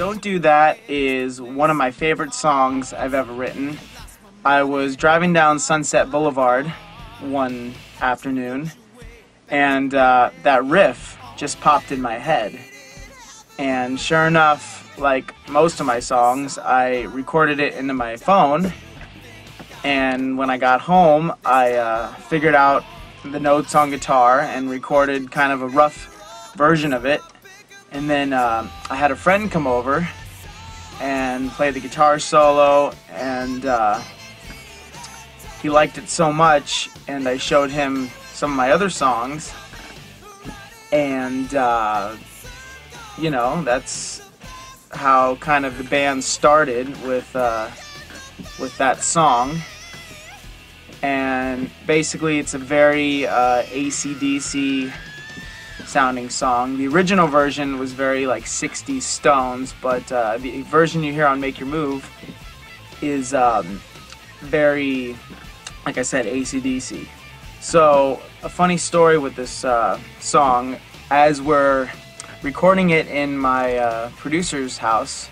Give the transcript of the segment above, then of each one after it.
Don't Do That is one of my favorite songs I've ever written. I was driving down Sunset Boulevard one afternoon, and that riff just popped in my head. And sure enough, like most of my songs, I recorded it into my phone, and when I got home, I figured out the notes on guitar and recorded kind of a rough version of it. And then I had a friend come over and play the guitar solo, and he liked it so much, and I showed him some of my other songs, and you know, that's how kind of the band started with that song. And basically it's a very AC/DC sounding song. The original version was very like 60s Stones, but the version you hear on Make Your Move is very, like I said, AC/DC. So a funny story with this song, as we're recording it in my producer's house,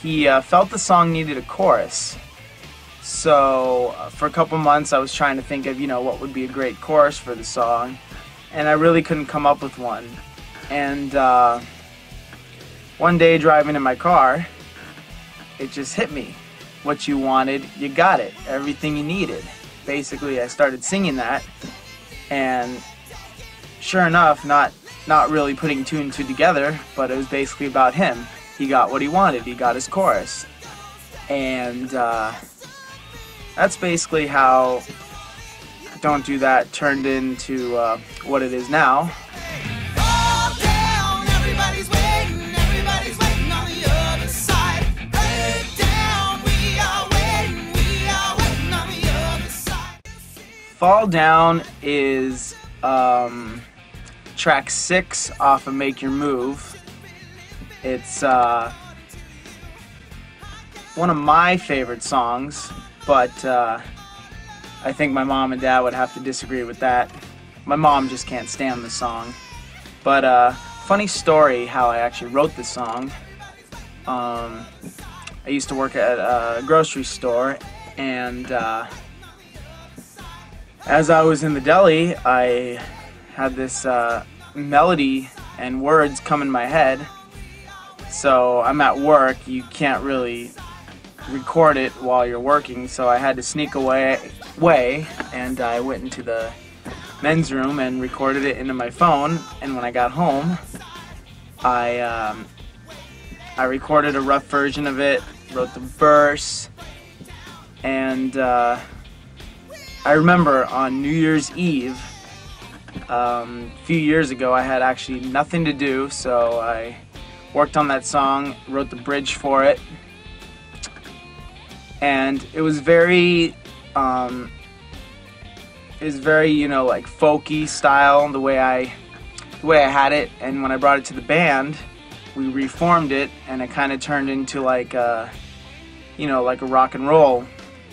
he felt the song needed a chorus. So for a couple months I was trying to think of, you know, what would be a great chorus for the song, and I really couldn't come up with one. And one day driving in my car, it just hit me. What you wanted, you got it. Everything you needed. Basically, I started singing that, and sure enough, not really putting two and two together, but it was basically about him. He got what he wanted. He got his chorus. And that's basically how Don't Do That turned into what it is now. Fall Down is track 6 off of Make Your Move. It's one of my favorite songs, but I think my mom and dad would have to disagree with that. My mom just can't stand the song. But funny story how I actually wrote this song. I used to work at a grocery store, and as I was in the deli, I had this melody and words come in my head. So I'm at work, you can't really record it while you're working, so I had to sneak away, and I went into the men's room and recorded it into my phone. And when I got home, I recorded a rough version of it, wrote the verse, and I remember on New Year's Eve, a few years ago, I had actually nothing to do, so I worked on that song, wrote the bridge for it, and it was very, you know, like folky style, the way I had it. And when I brought it to the band, we reformed it, and it kind of turned into like a, you know, like a rock and roll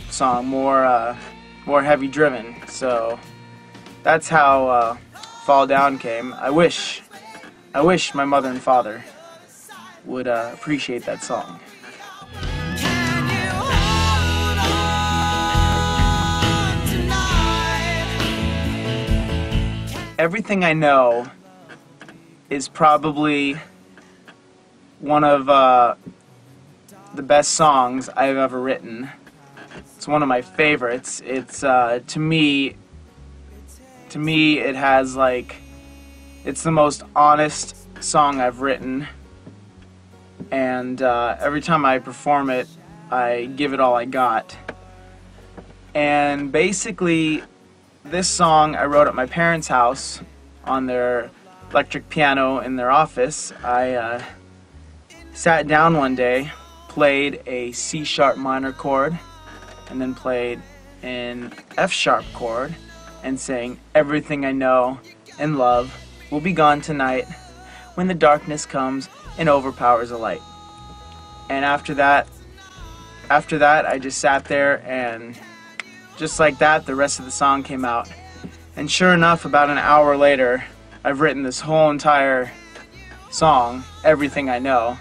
song, more heavy driven. So that's how Fall Down came. I wish my mother and father would appreciate that song. Everything I Know is probably one of the best songs I've ever written. It's one of my favorites. It's to me it has like, it's the most honest song I've written, and every time I perform it, I give it all I got. And basically, this song I wrote at my parents' house on their electric piano in their office. I sat down one day, played a C sharp minor chord, and then played an F sharp chord, and sang, "Everything I know and love will be gone tonight when the darkness comes and overpowers the light." And after that I just sat there, and just like that, the rest of the song came out. And sure enough, about an hour later, I've written this whole entire song, Everything I Know.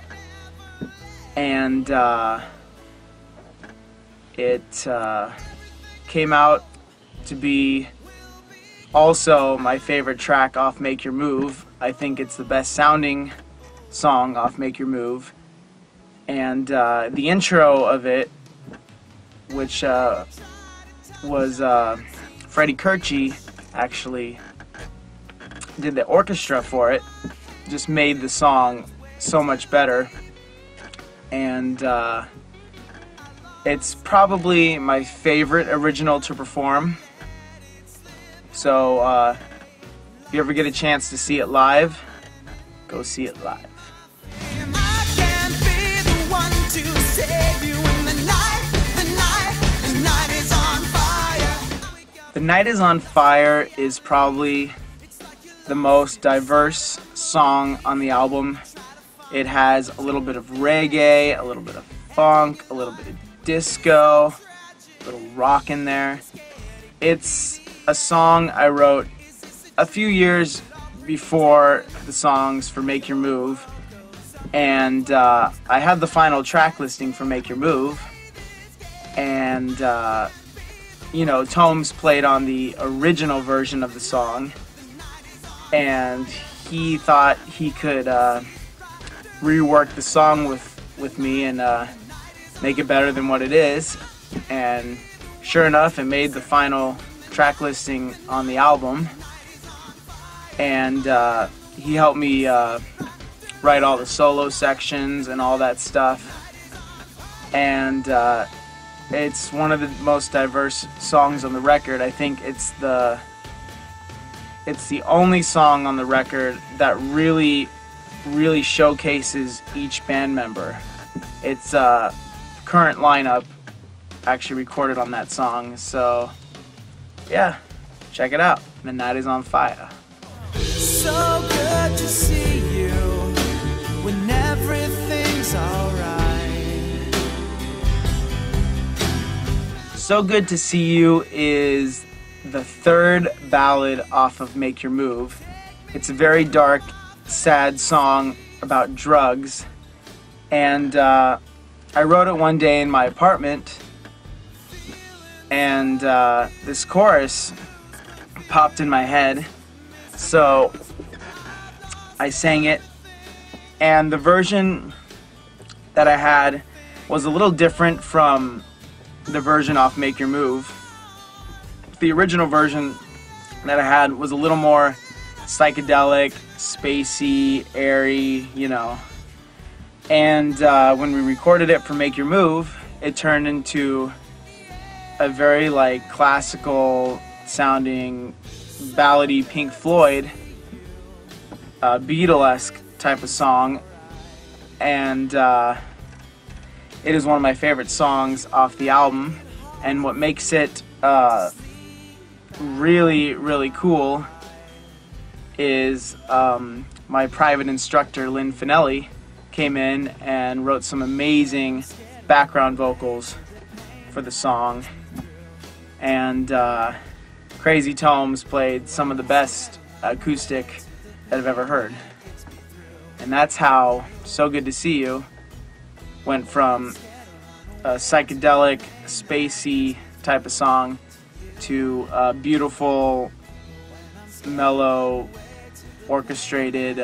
and it came out to be also my favorite track off Make Your Move. I think it's the best sounding song off Make Your Move. And the intro of it, which was Freddie Curci actually did the orchestra for it, just made the song so much better. And it's probably my favorite original to perform. So if you ever get a chance to see it live, go see it live. The Night is on Fire is probably the most diverse song on the album. It has a little bit of reggae, a little bit of funk, a little bit of disco, a little rock in there. It's a song I wrote a few years before the songs for Make Your Move, and I had the final track listing for Make Your Move, and you know, Tomes played on the original version of the song, and he thought he could rework the song with me and make it better than what it is, and sure enough, it made the final track listing on the album. And he helped me write all the solo sections and all that stuff, and it's one of the most diverse songs on the record. I think it's the only song on the record that really showcases each band member. It's current lineup actually recorded on that song, so yeah, check it out. The Night is on Fire. So good to see you when everything's alright. So Good to See You is the third ballad off of Make Your Move. It's a very dark, sad song about drugs, and I wrote it one day in my apartment, and this chorus popped in my head, so I sang it, and the version that I had was a little different from the version off Make Your Move. The original version that I had was a little more psychedelic, spacey, airy, you know. And when we recorded it for Make Your Move, it turned into a very like classical sounding, ballady Pink Floyd, Beatle-esque type of song, and it is one of my favorite songs off the album. And what makes it really cool is my private instructor Lynn Finelli came in and wrote some amazing background vocals for the song, and Crazy Tomes played some of the best acoustic that I've ever heard. And that's how So Good to See You went from a psychedelic, spacey type of song to a beautiful, mellow, orchestrated